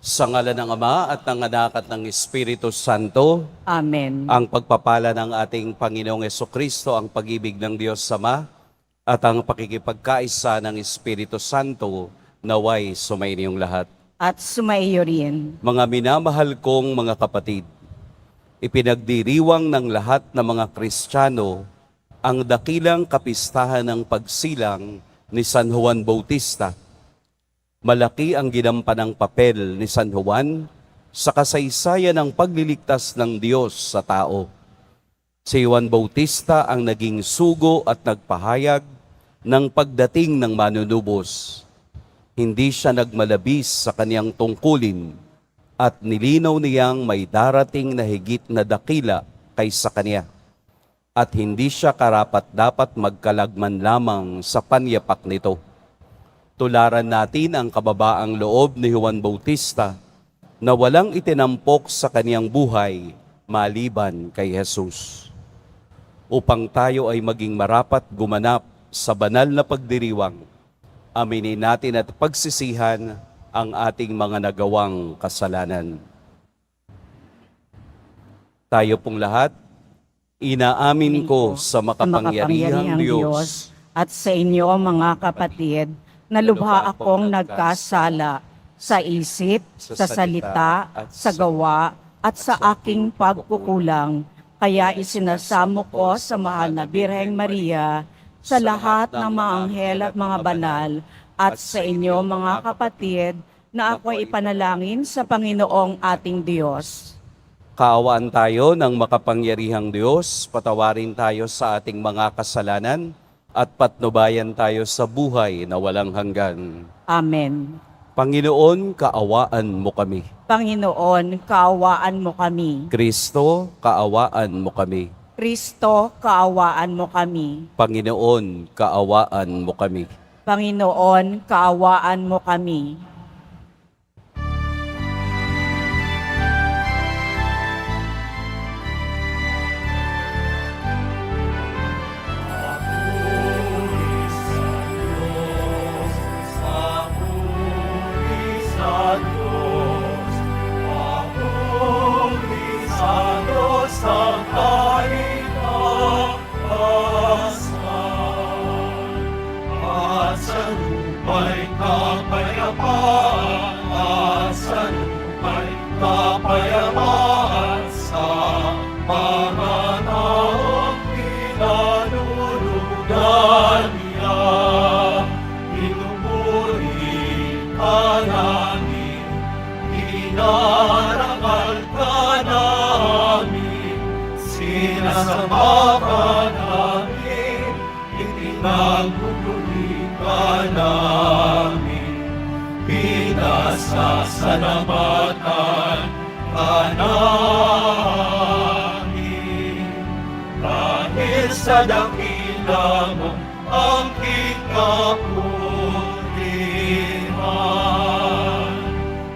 Sa ngalan ng Ama at ng Anak at ng Espiritu Santo, Amen. ang pagpapala ng ating Panginoong Hesukristo, ang pag-ibig ng Diyos Ama, at ang pakikipagkaisa ng Espiritu Santo, naway sumainiyong lahat. At sumaiyo rin. Mga minamahal kong mga kapatid, ipinagdiriwang ng lahat ng mga Kristiyano ang dakilang kapistahan ng pagsilang ni San Juan Bautista. Malaki ang ginampanang papel ni San Juan sa kasaysayan ng pagliligtas ng Diyos sa tao. Si Juan Bautista ang naging sugo at nagpahayag ng pagdating ng manunubos. Hindi siya nagmalabis sa kaniyang tungkulin at nilinaw niyang may darating na higit na dakila kaysa kaniya. At hindi siya karapat-dapat magkalagman lamang sa panyapak nito. Tularan natin ang kababaang loob ni Juan Bautista na walang itinampok sa kaniyang buhay maliban kay Jesus. Upang tayo ay maging marapat gumanap sa banal na pagdiriwang, aminin natin at pagsisihan ang ating mga nagawang kasalanan. Tayo pong lahat, inaamin ko sa makapangyarihang Diyos at sa inyo mga kapatid, na lubha akong nagkasala sa isip, sa salita, sa gawa, at sa aking pagkukulang. Kaya isinasamo ko sa mahal na Birheng Maria, sa lahat ng mga anghel at mga banal, at sa inyo mga kapatid, na ako'y ipanalangin sa Panginoong ating Diyos. Kaawaan tayo ng makapangyarihang Diyos, patawarin tayo sa ating mga kasalanan, at patnubayan tayo sa buhay na walang hanggan. Amen. Panginoon, kaawaan mo kami. Panginoon, kaawaan mo kami. Kristo, kaawaan mo kami. Kristo, kaawaan mo kami. Panginoon, kaawaan mo kami. Panginoon, kaawaan mo kami. Sinasamba ka namin, itinagpupuli ka namin, pinasasalamatan ka namin. Dahil sa dakila mo ang kikapulihan,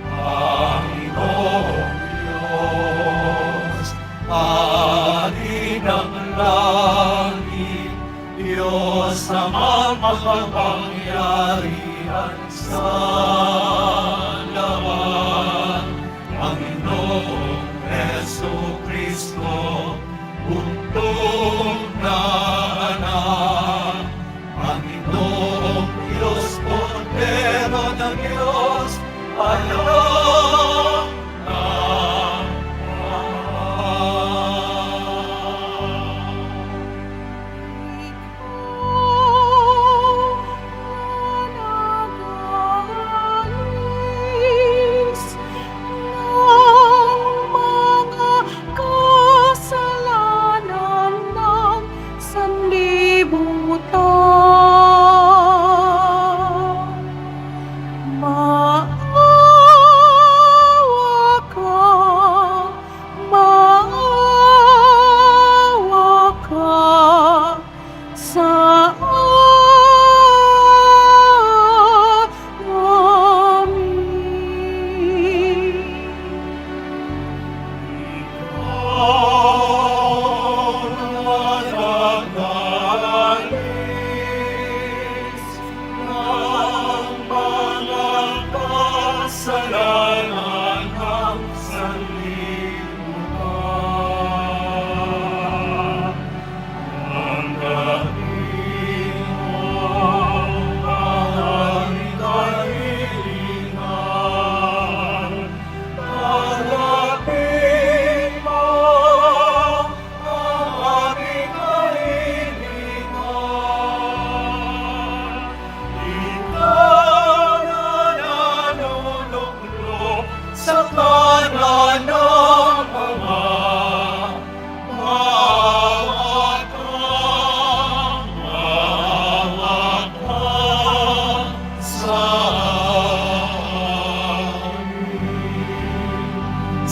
Panginoong Diyos, Hari ng langit, Diyos na makapangyarihan sa lahat, Panginoong Hesukristo, bugtong na anak, Panginoong Diyos, Kordero ng Diyos, alam na Maafin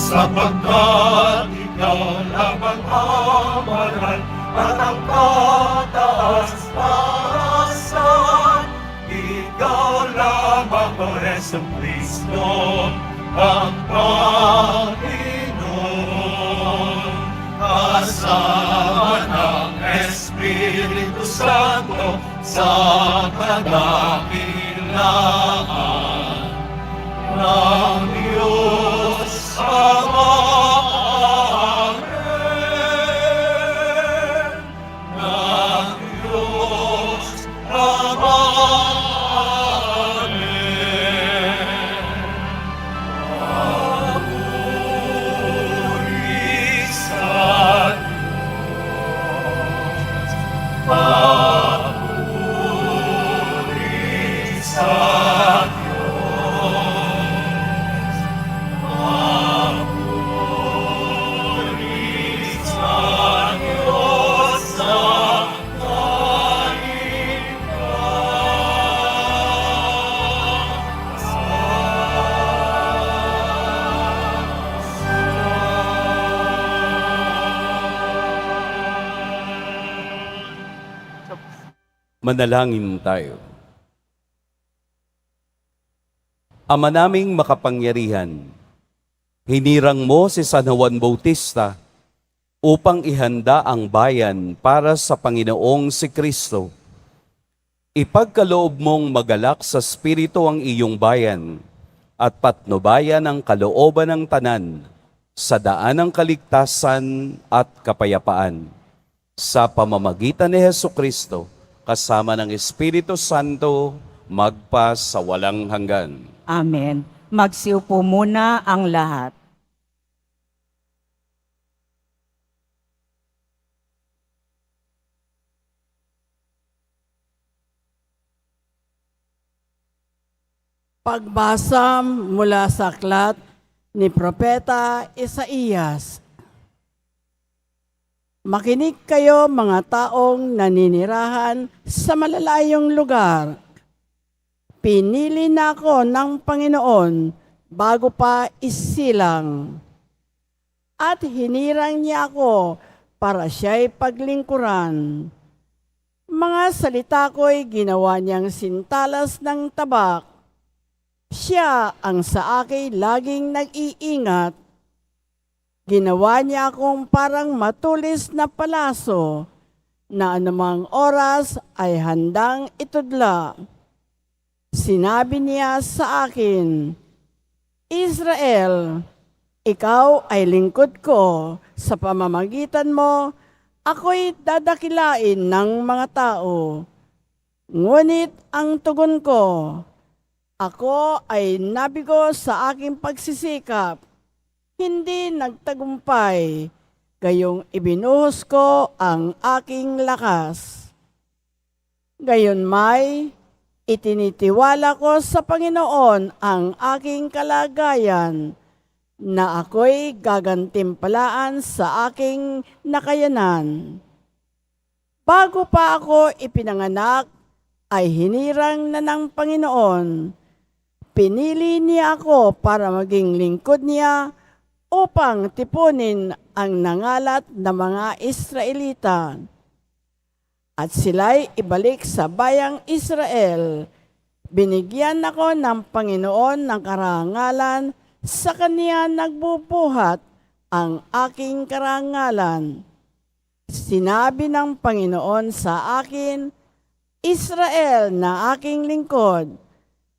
sapagkat ikaw lamang ang maral at ang kataas-taasan. Ikaw lamang, O Heso Kristo, ang Panginoon. Kasama ng Espiritu Santo sa kadakilaan ng Diyos Ama. Amen. Ng Diyos Ama. Amen. Papuri sa Diyos. Papuri sa Manalangin tayo. Ama naming makapangyarihan, hinirang mo si San Juan Bautista upang ihanda ang bayan para sa Panginoong si Kristo. Ipagkaloob mong magalak sa Espiritu ang iyong bayan at patnubayan ang kalooban ng tanan sa daan ng kaligtasan at kapayapaan. Sa pamamagitan ni Hesu Kristo, kasama ng Espiritu Santo, magpa sa walang hanggan. Amen. Magsiupo muna ang lahat. Pagbasa mula sa aklat ni Propeta Isaías. Makinig kayo mga taong naninirahan sa malalayong lugar. Pinili na ako ng Panginoon bago pa isilang. At hinirang niya ako para siya'y paglingkuran. Mga salita ko'y ginawa niyang sintalas ng tabak. Siya ang sa akin laging nag-iingat. Ginawa niya akong parang matulis na palaso na anumang oras ay handang itudla. Sinabi niya sa akin, Israel, ikaw ay lingkod ko. Sa pamamagitan mo, ako'y dadakilain ng mga tao. Ngunit ang tugon ko, ako ay nabigo sa aking pagsisikap. Hindi nagtagumpay, gayong ibinuhos ko ang aking lakas. Gayon may, itinitiwala ko sa Panginoon ang aking kalagayan, na ako'y gagantimpalaan sa aking nakayanan. Bago pa ako ipinanganak, ay hinirang na ng Panginoon. Pinili niya ako para maging lingkod niya, upang tipunin ang nangalat na mga Israelita. At sila'y ibalik sa bayang Israel. Binigyan ako ng Panginoon ng karangalan, sa Kanya nagbubuhat ang aking karangalan. Sinabi ng Panginoon sa akin, Israel na aking lingkod,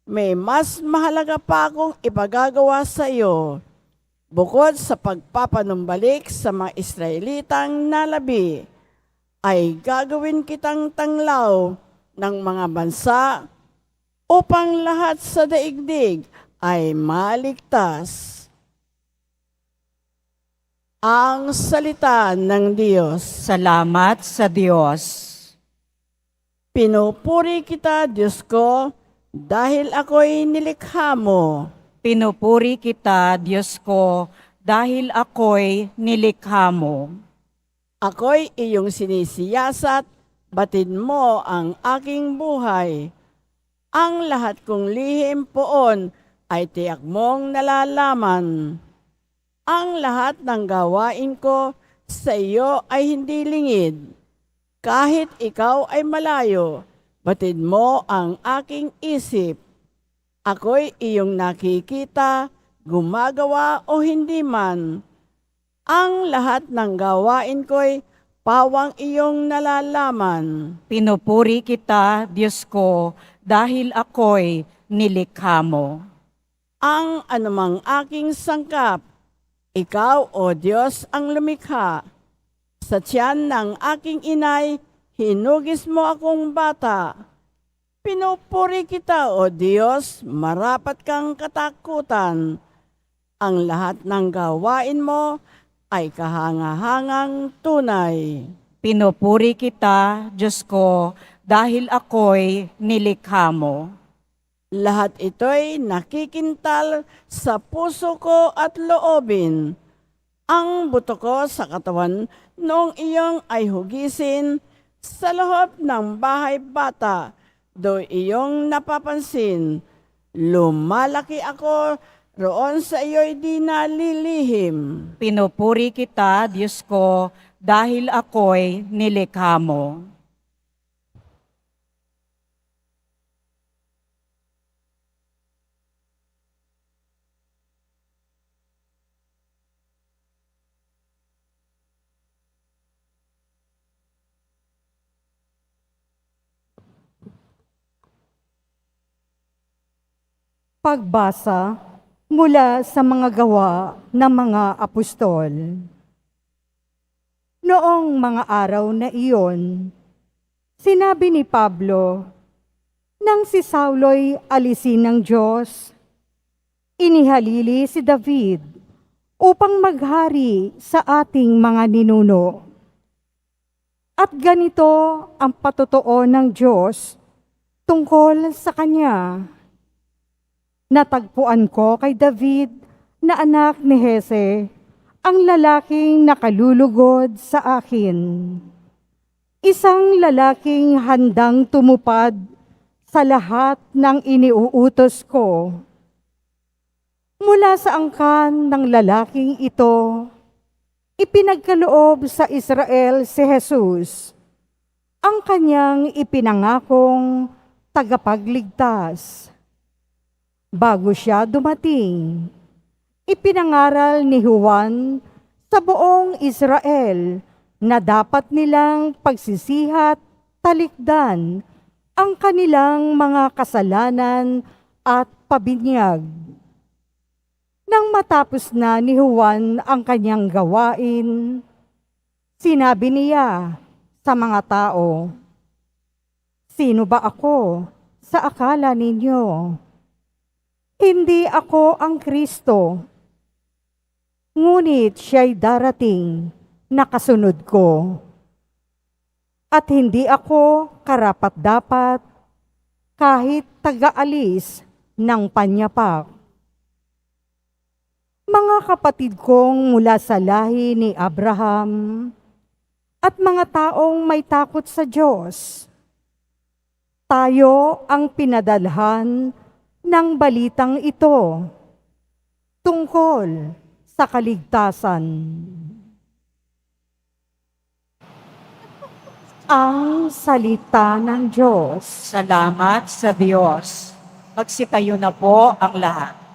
may mas mahalaga pa akong ipagagawa sa iyo. Bukod sa pagpapanumbalik sa mga Israelitang nalabi, ay gagawin kitang tanglaw ng mga bansa upang lahat sa daigdig ay maligtas. Ang salita ng Diyos. Salamat sa Diyos. Pinupuri kita, Diyos ko, dahil ako'y nilikha mo. Pinupuri kita, Diyos ko, dahil ako'y nilikha mo. Ako'y iyong sinisiyasat, batid mo ang aking buhay. Ang lahat kong lihim poon ay tiyak mong nalalaman. Ang lahat ng gawain ko sa iyo ay hindi lingid. Kahit ikaw ay malayo, batid mo ang aking isip. Ako'y iyong nakikita, gumagawa o hindi man. Ang lahat ng gawain ko'y pawang iyong nalalaman. Pinupuri kita, Diyos ko, dahil ako'y nilikha mo. Ang anumang aking sangkap, ikaw, O Diyos, ang lumikha. Sa tiyan ng aking inay, hinugis mo akong bata. Pinupuri kita, O Diyos, marapat kang katakutan. Ang lahat ng gawain mo ay kahangahangang tunay. Pinupuri kita, Diyos ko, dahil ako'y nilikha mo. Lahat ito'y nakikintal sa puso ko at loobin. Ang buto ko sa katawan noong iyong ay hugisin sa loob ng bahay bata, do iyong napapansin. Lumalaki ako, roon sa iyo'y di nalilihim. Pinupuri kita, Diyos ko, dahil ako'y nilikha mo. Pagbasa mula sa mga gawa ng mga apostol. Noong mga araw na iyon, sinabi ni Pablo, nang si Saulo'y alisin ng Diyos, inihalili si David upang maghari sa ating mga ninuno. At ganito ang patotoo ng Diyos tungkol sa kanya. Natagpuan ko kay David na anak ni Jese, ang lalaking nakalulugod sa akin. Isang lalaking handang tumupad sa lahat ng iniuutos ko. Mula sa angkan ng lalaking ito, ipinagkaloob sa Israel si Jesus, ang kanyang ipinangakong tagapagligtas. Bago siya dumating, ipinangaral ni Juan sa buong Israel na dapat nilang pagsisihat, talikdan ang kanilang mga kasalanan at pabinyag. Nang matapos na ni Juan ang kanyang gawain, sinabi niya sa mga tao, "Sino ba ako sa akala ninyo? Hindi ako ang Kristo, ngunit siya'y darating na kasunod ko. At hindi ako karapat-dapat kahit taga-alis ng panyapak. Mga kapatid kong mula sa lahi ni Abraham at mga taong may takot sa Diyos, tayo ang pinadalhan ng balitang ito tungkol sa kaligtasan. Ang salita ng Diyos. Salamat sa Diyos. Magsitayo na po ang lahat.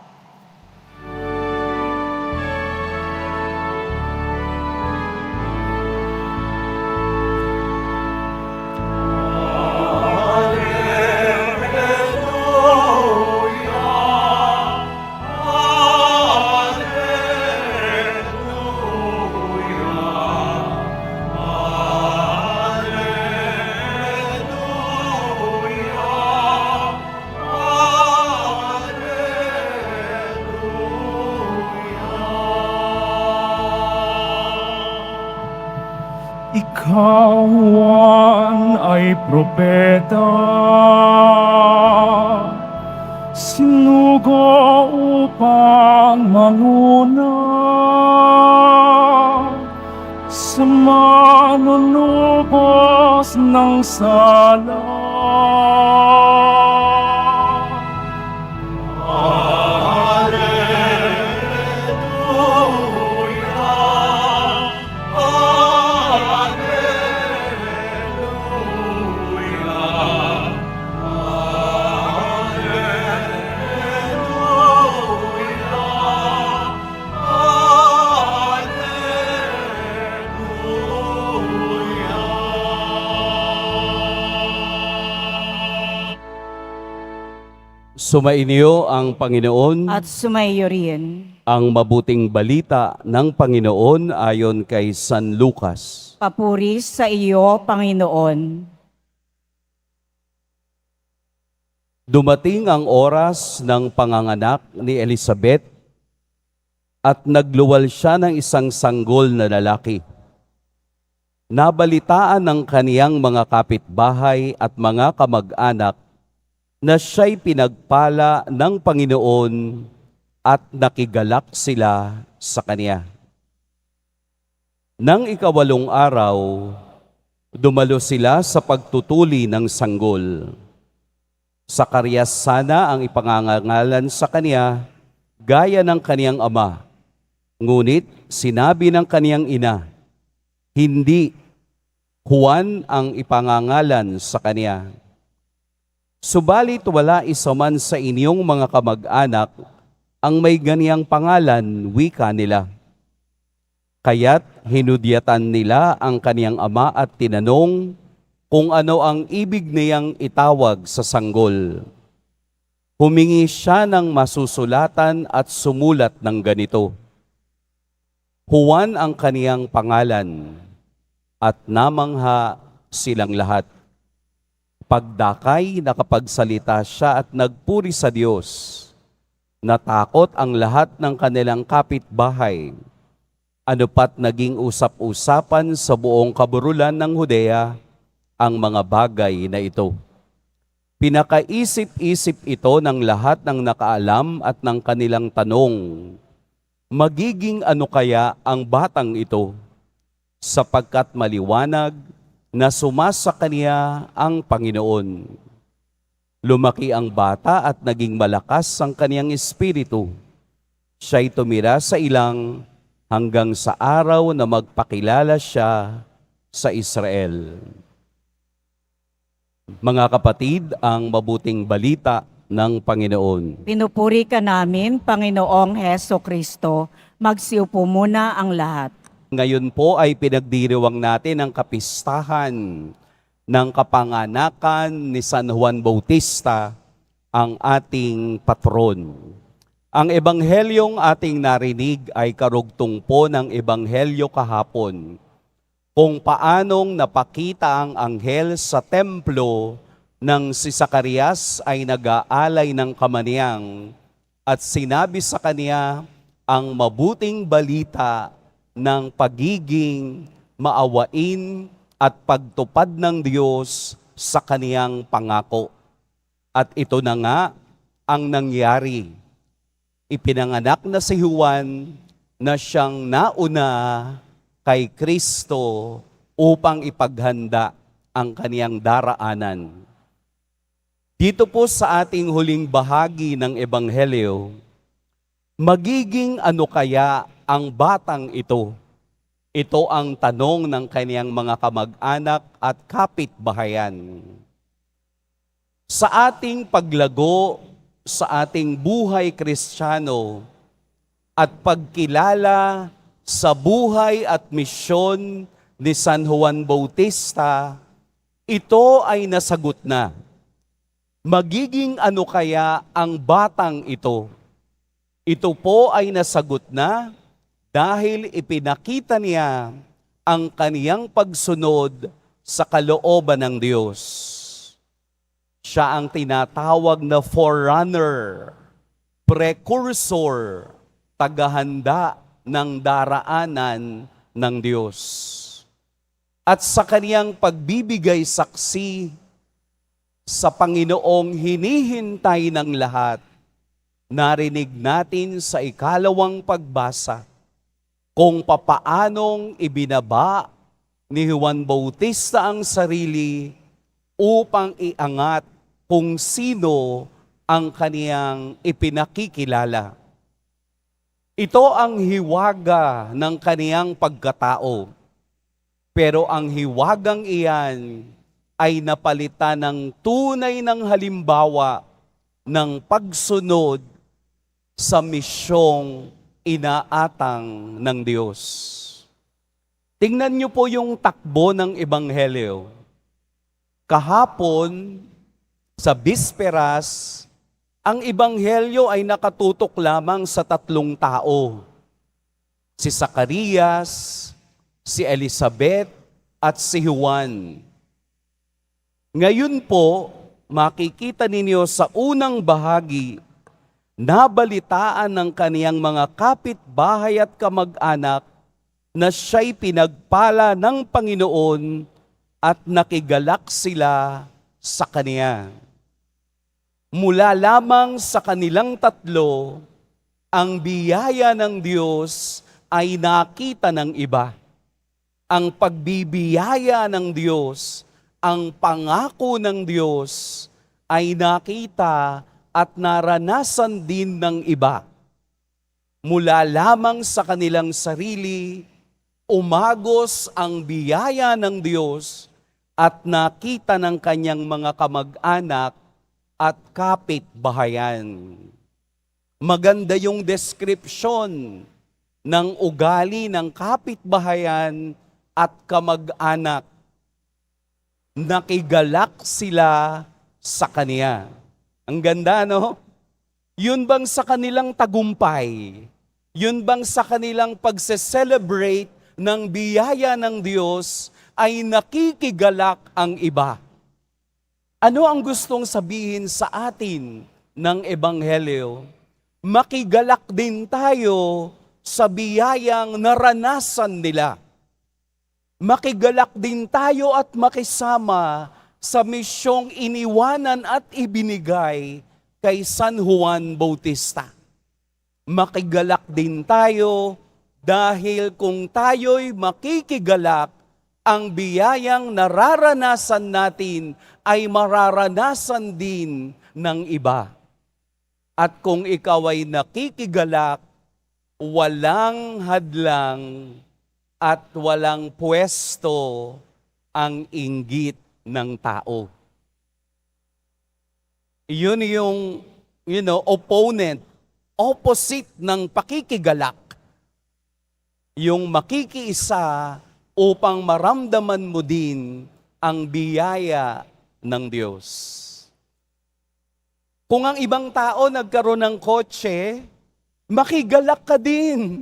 Ikaw Juan ay propeta, sinugo upang manguna sa manunubos ng sala. Alleluia. Sumainyo ang Panginoon. At sumaiyo rin. Ang mabuting balita ng Panginoon ayon kay San Lucas. Papuri sa iyo, Panginoon. Dumating ang oras ng panganganak ni Elizabeth at nagluwal siya ng isang sanggol na lalaki. Nabalitaan ng kaniyang mga kapitbahay at mga kamag-anak na siya'y pinagpala ng Panginoon at nakigalak sila sa kaniya. Nang ikawalong araw, dumalo sila sa pagtutuli ng sanggol. Sakarias sana ang ipangangalan sa kaniya, gaya ng kaniyang ama. Ngunit sinabi ng kaniyang ina, hindi, Juan ang ipangangalan sa kaniya. Subalit wala isa man sa inyong mga kamag-anak ang may ganiyang pangalan, wika nila. Kaya't hinudyatan nila ang kaniyang ama at tinanong kung ano ang ibig niyang itawag sa sanggol. Humingi siya ng masusulatan at sumulat ng ganito. Juan ang kaniyang pangalan, at namangha silang lahat. Pagdakay, nakapagsalita siya at nagpuri sa Diyos. Natakot ang lahat ng kanilang kapitbahay. Ano pat naging usap-usapan sa buong kaburulan ng Judea ang mga bagay na ito. Pinakaisip-isip ito ng lahat ng nakaalam at ng kanilang tanong, magiging ano kaya ang batang ito? Sapagkat maliwanag na sumasa kaniya ang Panginoon. Lumaki ang bata at naging malakas ang kaniyang espiritu. Siya'y tumira sa ilang hanggang sa araw na magpakilala siya sa Israel. Mga kapatid, ang mabuting balita ng Panginoon. Pinupuri ka namin, Panginoong Heso Kristo. Magsiupo muna ang lahat. Ngayon po ay pinagdiriwang natin ang kapistahan ng kapanganakan ni San Juan Bautista, ang ating patron. Ang ebanghelyong ating narinig ay karugtong po ng ebanghelyo kahapon, kung paanong napakita ang anghel sa templo nang si Zacarias ay nag-aalay ng kamaniyang at sinabi sa kaniya ang mabuting balita ng pagiging maawain at pagtupad ng Diyos sa kaniyang pangako. At ito na nga ang nangyari. Ipinanganak na si Juan na siyang nauna kay Kristo upang ipaghanda ang kaniyang daraanan. Dito po sa ating huling bahagi ng Ebanghelyo, magiging ano kaya ang batang ito? Ito ang tanong ng kaniyang mga kamag-anak at kapitbahayan. Sa ating paglago, sa ating buhay Kristiyano at pagkilala sa buhay at misyon ni San Juan Bautista, ito ay nasagot na. Magiging ano kaya ang batang ito? Ito po ay nasagot na dahil ipinakita niya ang kaniyang pagsunod sa kalooban ng Diyos. Siya ang tinatawag na forerunner, precursor, tagahanda ng daraanan ng Diyos. At sa kaniyang pagbibigay saksi sa Panginoong hinihintay ng lahat, narinig natin sa ikalawang pagbasa kung papaanong ibinaba ni Juan Bautista ang sarili upang iangat kung sino ang kaniyang ipinakikilala. Ito ang hiwaga ng kaniyang pagkatao. Pero ang hiwagang iyan ay napalitan ng tunay ng halimbawa ng pagsunod sa misyong inaatang ng Diyos. Tingnan niyo po yung takbo ng Ebanghelyo. Kahapon, sa bisperas, Ang ebanghelyo ay nakatutok lamang sa 3 tao. Si Zacarias, si Elizabeth, at si Juan. Ngayon po, makikita ninyo sa unang bahagi, nabalitaan ng kaniyang mga kapitbahay at kamag-anak na siya'y pinagpala ng Panginoon at nakigalak sila sa kaniya. Mula lamang sa kanilang 3, ang biyaya ng Diyos ay nakita ng iba. Ang pagbibiyaya ng Diyos, ang pangako ng Diyos ay nakita at naranasan din ng iba. Mula lamang sa kanilang sarili, umagos ang biyaya ng Diyos at nakita ng kanyang mga kamag-anak at kapitbahayan. Maganda yung deskripsyon ng ugali ng kapitbahayan at kamag-anak. Nakigalak sila sa kaniya. Ang ganda, no? Yun bang sa kanilang tagumpay? Yun bang sa kanilang pagse-celebrate ng biyaya ng Diyos ay nakikigalak ang iba? Ano ang gustong sabihin sa atin ng Ebanghelyo? Makigalak din tayo sa biyayang naranasan nila. Makigalak din tayo at makisama sa misyong iniwanan at ibinigay kay San Juan Bautista. Makigalak din tayo dahil kung tayo'y makikigalak, ang biyayang nararanasan natin ay mararanasan din ng iba. At kung ikaw ay nakikigalak, walang hadlang at walang pwesto ang inggit ng tao. Yun yung, opponent, opposite ng pakikigalak. Yung makikiisa upang maramdaman mo din ang biyaya ng Diyos. Kung ang ibang tao nagkaroon ng kotse, makigalak ka din.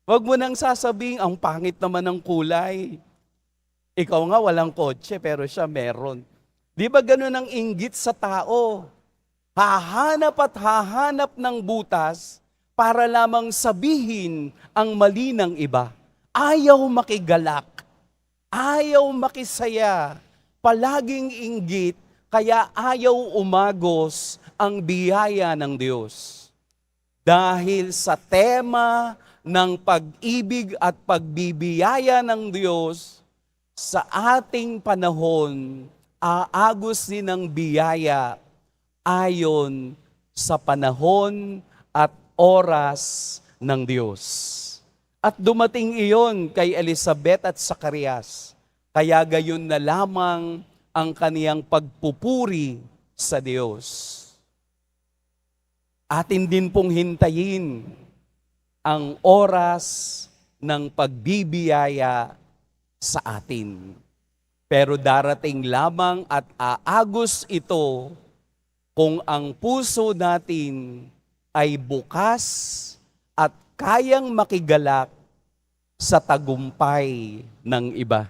Huwag mo nang sasabing, ang pangit naman ng kulay. Ikaw nga walang kotse, pero siya meron. Di ba ganun ang inggit sa tao? Hahanap at hahanap ng butas para lamang sabihin ang mali ng iba. Ayaw makigalak, ayaw makisaya, palaging inggit, kaya ayaw umagos ang biyaya ng Diyos. Dahil sa tema ng pag-ibig at pagbibiyaya ng Diyos, sa ating panahon, aagos din ang biyaya ayon sa panahon at oras ng Diyos. At dumating iyon kay Elizabeth at Zacarias. Kaya gayon na lamang ang kaniyang pagpupuri sa Diyos. Atin din pong hintayin ang oras ng pagbibiyaya sa atin. Pero darating lamang at aagos ito kung ang puso natin ay bukas at kayang makigalak sa tagumpay ng iba.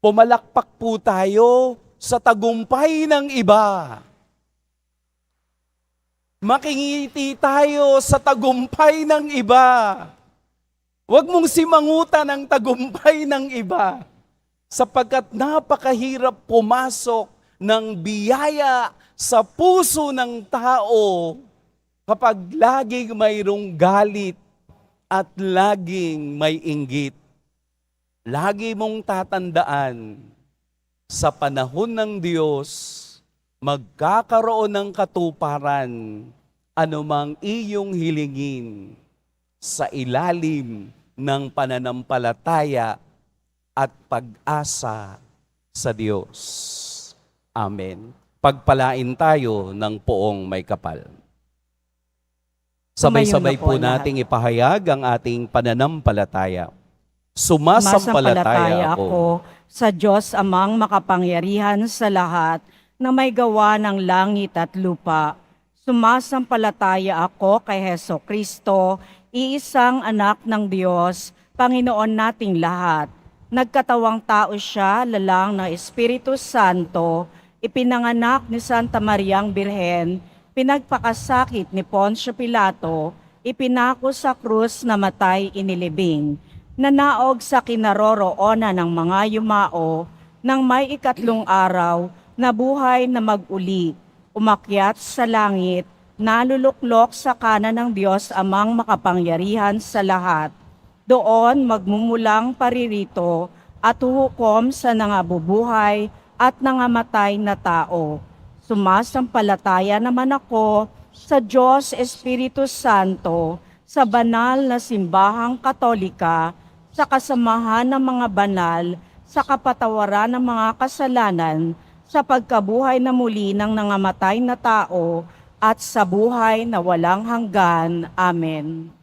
Pumalakpak po tayo sa tagumpay ng iba. Makingiti tayo sa tagumpay ng iba. Huwag mong simangutan ang tagumpay ng iba, sapagkat napakahirap pumasok ng biyaya sa puso ng tao kapag laging mayroong galit at laging may inggit. Lagi mong tatandaan, sa panahon ng Diyos, magkakaroon ng katuparan anumang iyong hilingin sa ilalim ng pananampalataya at pag-asa sa Diyos. Amen. Pagpalain tayo ng poong may kapal. Sabay-sabay po nating ipahayag ang ating pananampalataya. Sumasampalataya ako sa Diyos amang makapangyarihan sa lahat na may gawa ng langit at lupa. Sumasampalataya ako kay Heso Kristo, iisang anak ng Diyos, Panginoon nating lahat. Nagkatawang tao siya, lalang ng Espiritu Santo, ipinanganak ni Santa Mariang Birhen, pinagpakasakit ni Poncio Pilato, ipinako sa krus, namatay, inilibing, nanaog sa kinaroroonan ng mga yumao, nang may ikatlong araw, nabuhay na mag-uli, umakyat sa langit, naluluklok sa kanan ng Diyos Amang makapangyarihan sa lahat. Doon magmumulang paririto at huhukom sa nangabubuhay at nangamatay na tao. Sumasampalataya naman ako sa Diyos Espiritu Santo, sa banal na simbahang katolika, sa kasamahan ng mga banal, sa kapatawaran ng mga kasalanan, sa pagkabuhay na muli ng nangamatay na tao, at sa buhay na walang hanggan. Amen.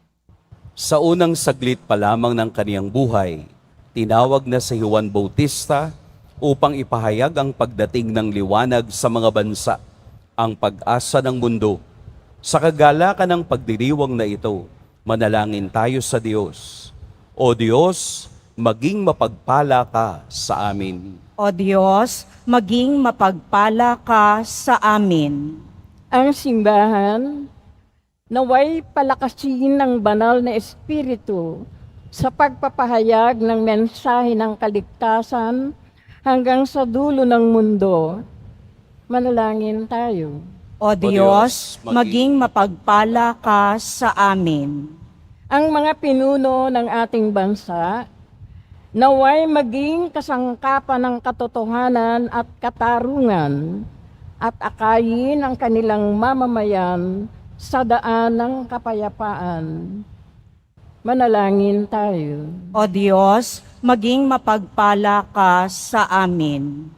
Sa unang saglit pa lamang ng kaniyang buhay, tinawag na si Juan Bautista upang ipahayag ang pagdating ng liwanag sa mga bansa, ang pag-asa ng mundo. Sa kagalakan ng pagdiriwang na ito, manalangin tayo sa Diyos. O Diyos, maging mapagpala ka sa amin. O Diyos, maging mapagpala ka sa amin. Ang simbahan, naway palakasin ng banal na Espiritu sa pagpapahayag ng mensahe ng kaligtasan hanggang sa dulo ng mundo. Manalangin tayo. O Diyos, maging mapagpala ka sa amin. Ang mga pinuno ng ating bansa, naway maging kasangkapan ng katotohanan at katarungan at akayin ang kanilang mamamayan sa daan ng kapayapaan. Manalangin tayo. O Diyos, maging mapagpala ka sa amin.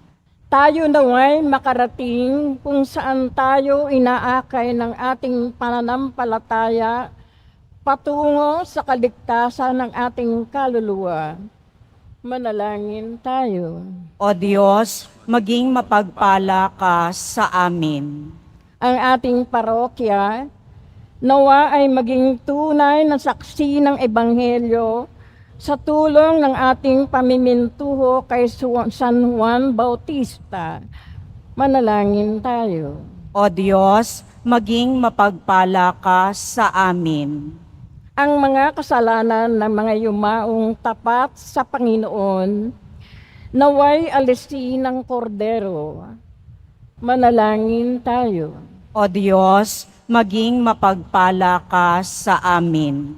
Tayo naway makarating kung saan tayo inaakay ng ating pananampalataya patungo sa kaligtasan ng ating kaluluwa. Manalangin tayo. O Diyos, maging mapagpala ka sa amin. Ang ating parokya, nawa ay maging tunay na saksi ng Ebanghelyo sa tulong ng ating pamimintuho kay San Juan Bautista. Manalangin tayo. O Diyos, maging mapagpala ka sa amin. Ang mga kasalanan ng mga yumaong tapat sa Panginoon, naway alisin ng kordero. Manalangin tayo. O Diyos, maging mapagpala ka sa amin.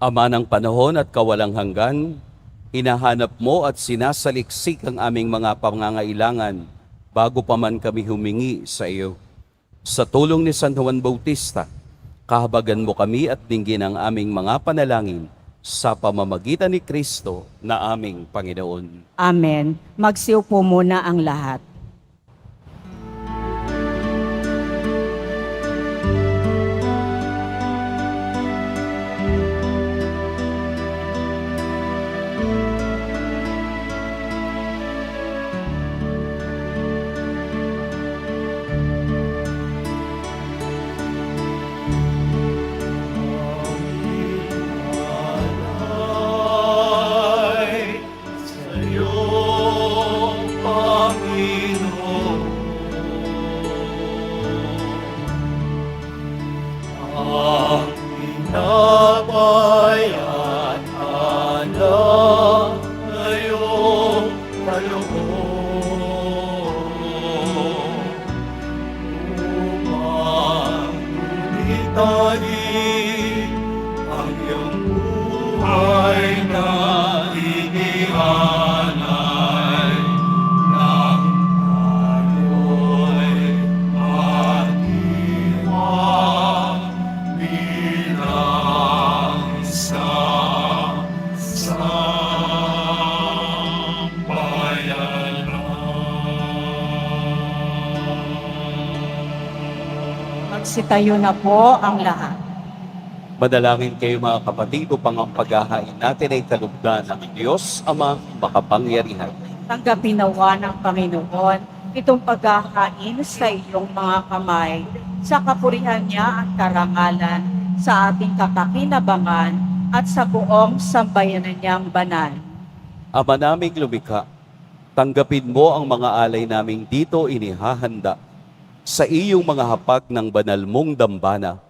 Ama ng panahon at kawalang hanggan, hinahanap mo at sinasaliksik ang aming mga pangangailangan bago pa man kami humingi sa iyo. Sa tulong ni San Juan Bautista, kahabagan mo kami at dinggin ang aming mga panalangin sa pamamagitan ni Kristo na aming Panginoon. Amen. Magsiupo muna ang lahat. Ay, sa'yo, Panginoon, ang pinapay at alak na iyong kaloob upang ngunitanin ang iyong buhay na inihalay ng tayo'y magdiwang bilang sa sampayanan. Magsitayo na po ang lahat. Madalangin kayo mga kapatid upang ang paghahain natin ay talugdan ng Diyos Amang makapangyarihan. Tanggapin nawa ng Panginoon itong paghahain sa iyong mga kamay, sa kapurihan niya at karangalan, sa ating kapakinabangan at sa buong sambayanan niyang banal. Ama naming lumikha, tanggapin mo ang mga alay naming dito inihahanda sa iyong mga hapag ng banal mong dambana.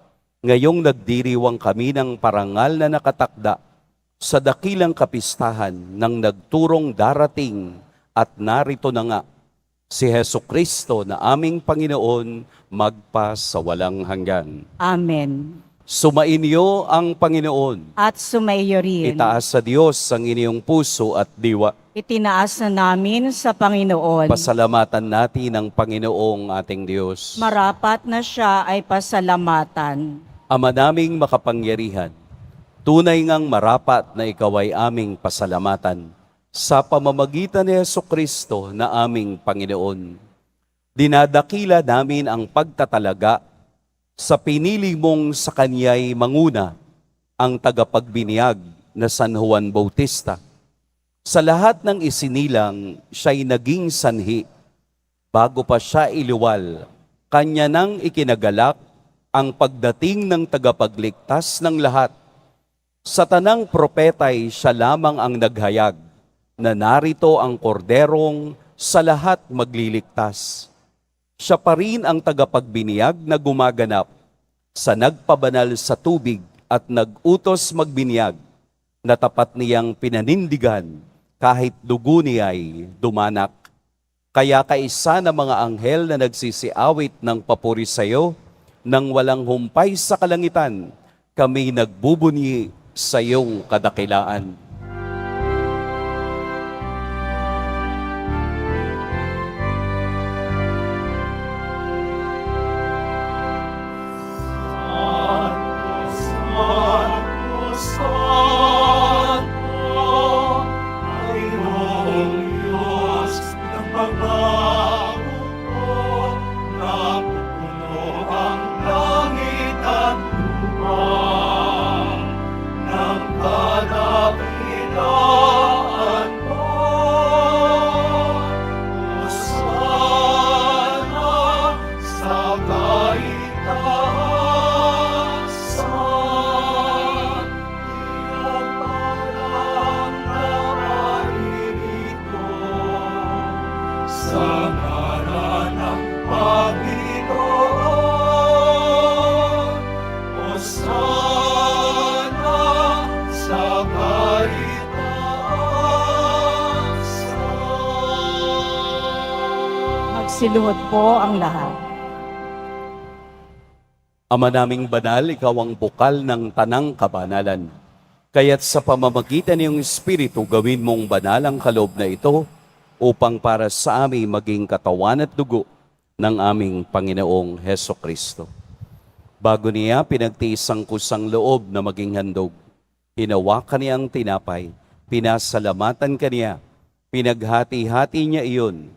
Ngayong nagdiriwang kami ng parangal na nakatakda sa dakilang kapistahan ng nagturong darating at narito na nga, si Hesu Kristo na aming Panginoon magpa sa walang hanggan. Amen. Sumainyo ang Panginoon. At sumaiyo rin. Itaas sa Diyos ang inyong puso at diwa. Itinaas na namin sa Panginoon. Pasalamatan natin ang Panginoong ating Diyos. Marapat na siya ay pasalamatan. Ama naming makapangyarihan, tunay ngang marapat na ikaw ay aming pasalamatan sa pamamagitan ni Hesu Kristo na aming Panginoon. Dinadakila namin ang pagtatalaga sa pinili mong sa Kanya'y manguna ang tagapagbiniyag na San Juan Bautista. Sa lahat ng isinilang, siya'y naging sanhi. Bago pa siya iliwal, kanya nang ikinagalak ang pagdating ng tagapagligtas ng lahat. Sa tanang propeta'y siya lamang ang naghayag na narito ang korderong sa lahat magliligtas. Siya pa rin ang tagapagbiniyag na gumaganap sa nagpabanal sa tubig at nagutos magbinyag na tapat niyang pinanindigan kahit dugo niya'y dumanak. Kaya kaisa na mga anghel na nagsisiawit ng papuri sa iyo, nang walang humpay sa kalangitan, kami nagbubunyi sa iyong kadakilaan. Magsiluhod po ang lahat. Ama naming banal, ikaw ang bukal ng tanang kabanalan. Kaya't sa pamamagitan ng Espiritu, gawin mong banal ang kaloob na ito upang para sa amin maging katawan at dugo ng aming Panginoong Heso Kristo. Bago niya pinagtiis ang kusang loob na maging handog, hinawakan niya ang tinapay, pinasalamatan kaniya, pinaghati-hati niya iyon,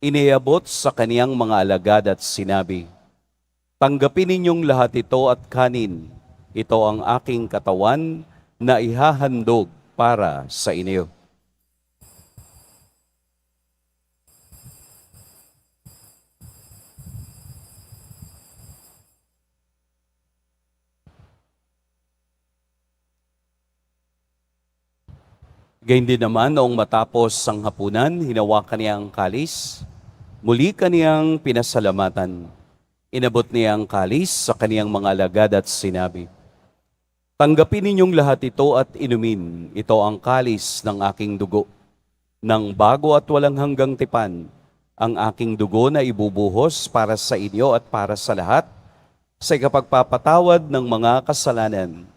iniabot sa kaniyang mga alagad at sinabi, "Tanggapin ninyong lahat ito at kanin. Ito ang aking katawan na ihahandog para sa inyo." Gayun din naman, noong matapos ang hapunan, hinawakan niya ang kalis, muli kaniyang pinasalamatan. Inabot niya ang kalis sa kaniyang mga alagad at sinabi, "Tanggapin ninyong lahat ito at inumin. Ito ang kalis ng aking dugo. Nang bago at walang hanggang tipan, ang aking dugo na ibubuhos para sa inyo at para sa lahat, sa ikapagpapatawad ng mga kasalanan.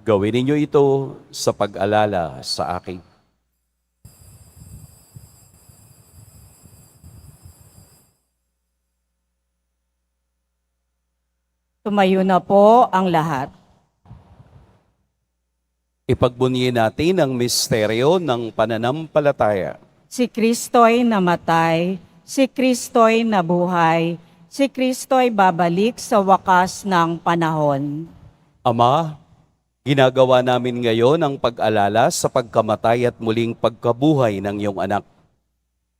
Gawin ninyo ito sa pag-alala sa akin." Tumayo na po ang lahat. Ipagbunyi natin ang misteryo ng pananampalataya. Si Kristo'y namatay, si Kristo'y nabuhay, si Kristo'y babalik sa wakas ng panahon. Ama, ginagawa namin ngayon ang pag-alala sa pagkamatay at muling pagkabuhay ng iyong anak.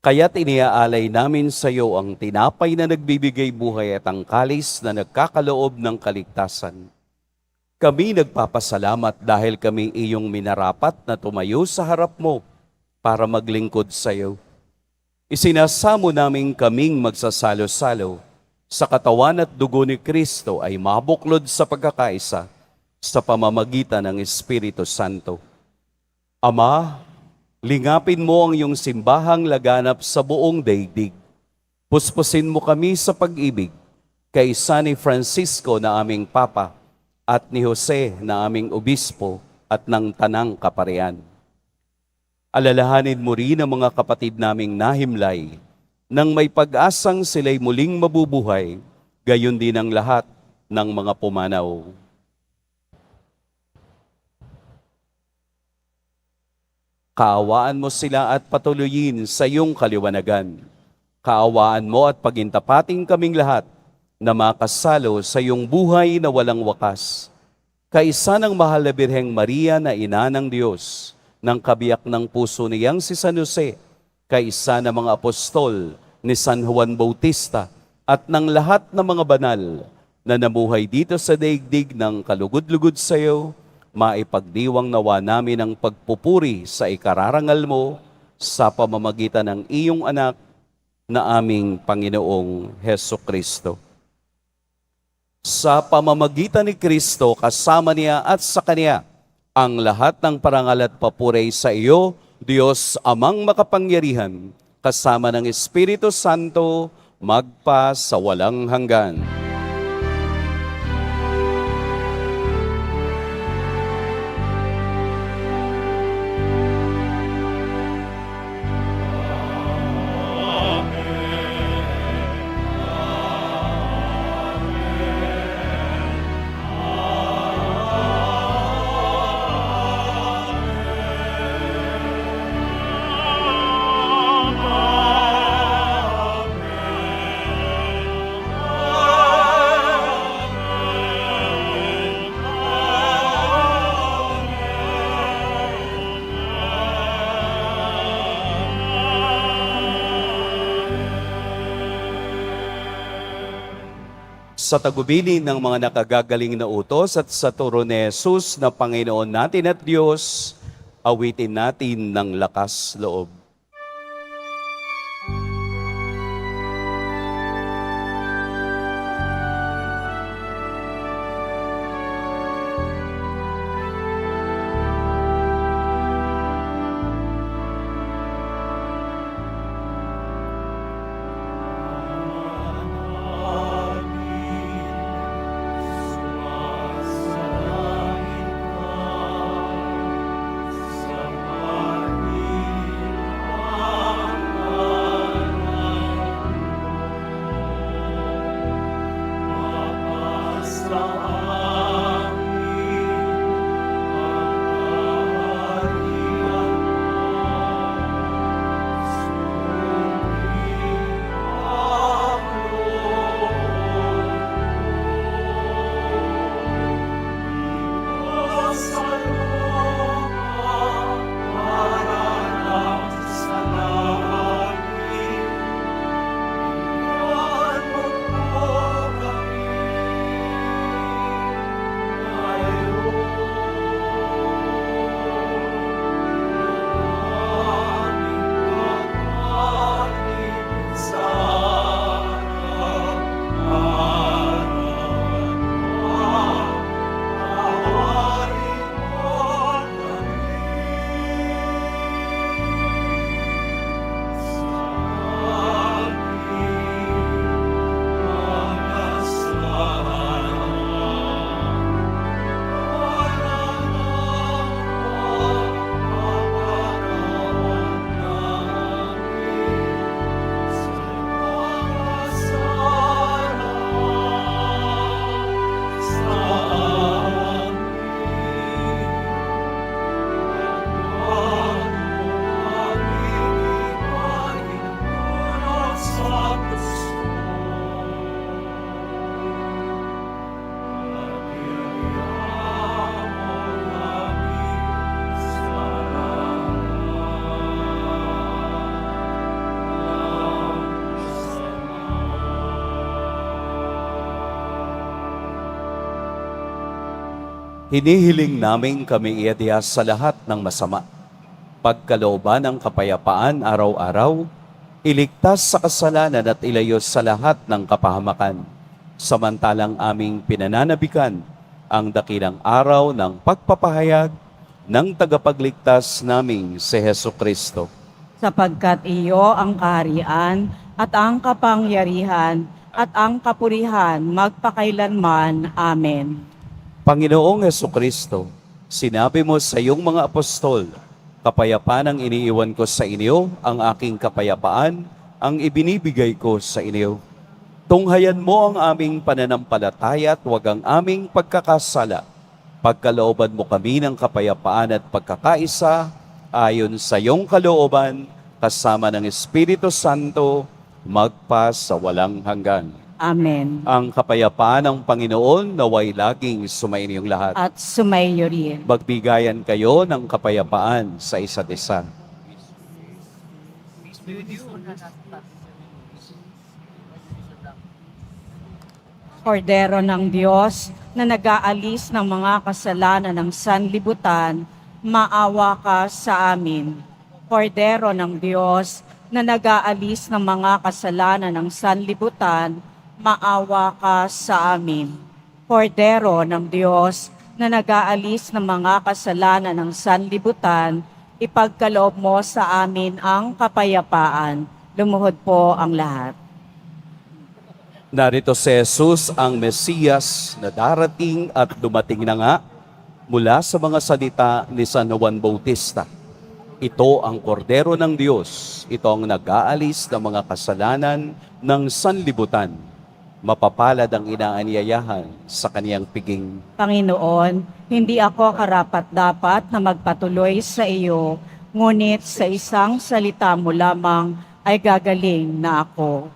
Kaya't iniaalay namin sa iyo ang tinapay na nagbibigay buhay at ang kalis na nagkakaloob ng kaligtasan. Kami nagpapasalamat dahil kami iyong minarapat na tumayo sa harap mo para maglingkod sa iyo. Isinasamo namin kaming magsasalo-salo sa katawan at dugo ni Kristo ay mabuklod sa pagkakaisa sa pamamagitan ng Espiritu Santo. Ama, lingapin mo ang iyong simbahang laganap sa buong daigdig. Puspusin mo kami sa pag-ibig kay San Francisco na aming Papa at ni Jose na aming Obispo at ng Tanang Kaparian. Alalahanin mo rin ang mga kapatid naming nahimlay nang may pag-asang sila'y muling mabubuhay, gayon din ang lahat ng mga pumanaw. Kaawaan mo sila at patuloyin sa iyong kaliwanagan. Kaawaan mo at pagintapating kaming lahat na makasalo sa iyong buhay na walang wakas. Kaisa ng mahal na Birheng Maria na ina ng Diyos, ng kabiyak ng puso niyang si San Jose, kaisa ng mga apostol ni San Juan Bautista, at ng lahat ng mga banal na namuhay dito sa daigdig ng kalugod-lugod sa iyo, maipagdiwang nawa namin ang pagpupuri sa ikararangal mo sa pamamagitan ng iyong anak na aming Panginoong Heso Kristo. Sa pamamagitan ni Kristo, kasama niya at sa Kanya, ang lahat ng parangal at papuri sa iyo, Diyos Amang makapangyarihan, kasama ng Espiritu Santo, magpa sa walang hanggan. Sa tagubilin ng mga nakagagaling na utos at sa turo ni Jesus na Panginoon natin at Diyos, awitin natin ng lakas loob. Hinihiling namin kami iadya sa lahat ng masama. Pagkalooban ng kapayapaan araw-araw, iligtas sa kasalanan at ilayos sa lahat ng kapahamakan. Samantalang aming pinananabikan ang dakilang araw ng pagpapahayag ng tagapagligtas naming si Heso Kristo. Sapagkat iyo ang kaharian at ang kapangyarihan at ang kapurihan magpakailanman. Amen. Panginoong Heso Kristo, sinabi mo sa iyong mga apostol, kapayapaan ang iniiwan ko sa inyo, ang aking kapayapaan ang ibinibigay ko sa inyo. Tunghayan mo ang aming pananampalataya at huwag ang aming pagkakasala. Pagkalooban mo kami ng kapayapaan at pagkakaisa, ayon sa iyong kalooban, kasama ng Espiritu Santo, magpa sa walang hanggan. Amen. Ang kapayapaan ng Panginoon naway laging sumainyong lahat. At sumayo rin. Magbigayan kayo ng kapayapaan sa isa't isa. Kordero ng Diyos na nag-aalis ng mga kasalanan ng sanlibutan, maawa ka sa amin. Kordero ng Diyos na nag-aalis ng mga kasalanan ng sanlibutan, maawa ka sa amin. Kordero ng Diyos na nag-aalis ng mga kasalanan ng sanlibutan, ipagkaloob mo sa amin ang kapayapaan. Lumuhod po ang lahat. Narito si Jesus ang Mesiyas na darating at dumating na nga mula sa mga salita ni San Juan Bautista. Ito ang kordero ng Diyos. Ito ang nag-aalis ng mga kasalanan ng sanlibutan. Mapapalad ang inaanyayahan sa kaniyang piging. Panginoon, hindi ako karapat-dapat na magpatuloy sa iyo, ngunit sa isang salita mo lamang ay gagaling na ako.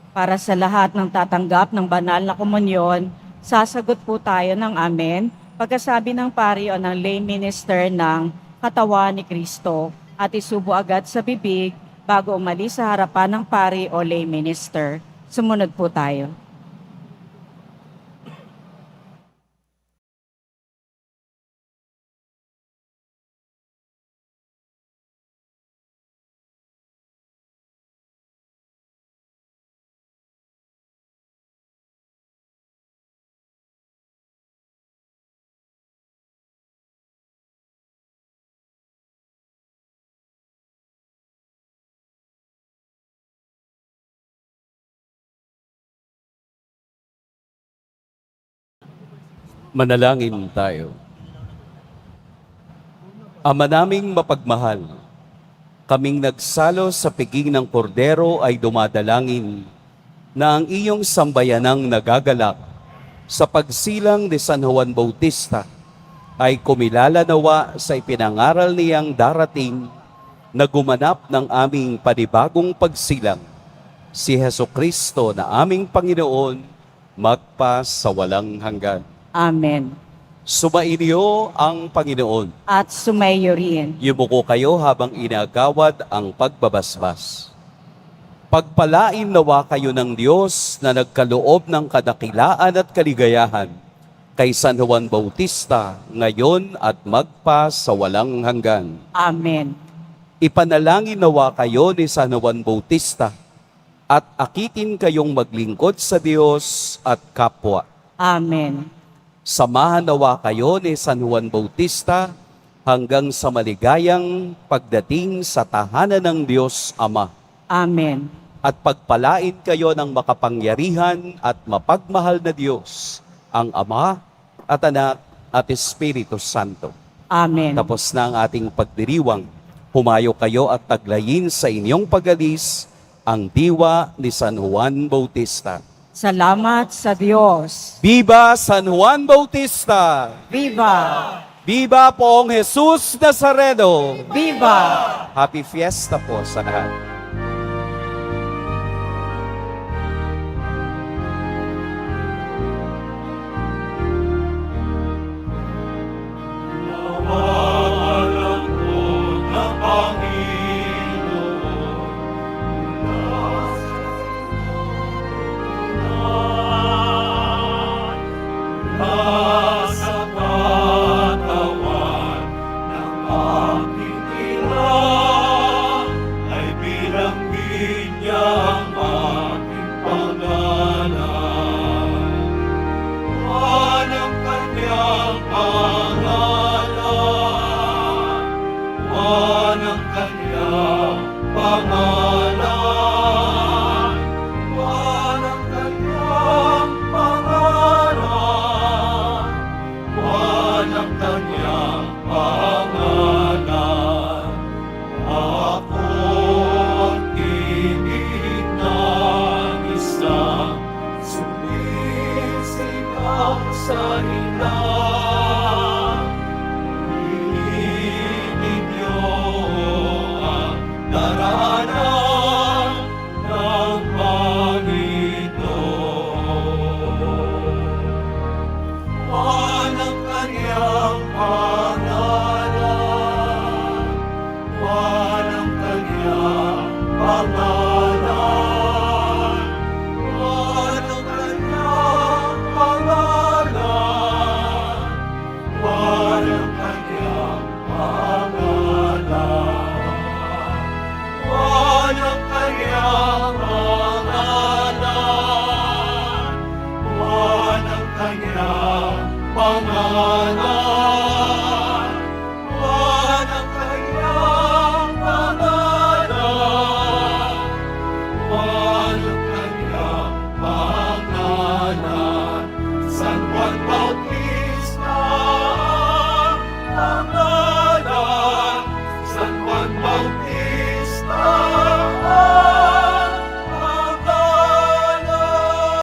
Para sa lahat ng tatanggap ng banal na komunyon, sasagot po tayo ng amen pagkasabi ng pari o ng lay minister ng katawan ni Kristo at isubo agad sa bibig bago umalis sa harapan ng pari o lay minister. Sumunod po tayo. Manalangin tayo. Ama naming mapagmahal, kaming nagsalo sa piging ng kordero ay dumadalangin na ang iyong sambayanang nagagalak sa pagsilang ni San Juan Bautista ay kumilala nawa sa ipinangaral niyang darating na gumanap ng aming panibagong pagsilang, si Heso Kristo na aming Panginoon, magpa sa walang hanggan. Amen. Sumainyo ang Panginoon. At sumayo rin. Yumuko kayo habang inagawad ang pagbabasbas. Pagpalain nawa kayo ng Diyos na nagkaloob ng kadakilaan at kaligayahan kay San Juan Bautista ngayon at magpa sa walang hanggan. Amen. Ipanalangin nawa kayo ni San Juan Bautista at akitin kayong maglingkod sa Diyos at kapwa. Amen. Samahan nawa kayo ni San Juan Bautista hanggang sa maligayang pagdating sa tahanan ng Diyos Ama. Amen. At pagpalain kayo ng makapangyarihan at mapagmahal na Diyos, ang Ama at Anak at Espiritu Santo. Amen. Tapos na ang ating pagdiriwang, humayo kayo at taglayin sa inyong pag-alis ang diwa ni San Juan Bautista. Salamat sa Diyos. Viva San Juan Bautista! Viva! Viva Poong Jesus Nazareno! Viva! Happy Fiesta po sa lahat. sa ilang. Iibig niyo ang daranan ng Panginoon. Walang kanyang pangalan, walang kanyang pangalan, walang kanyang pangalan, walang kanyang pangalan, walang kanyang pangalan, walang kanyang pangalan.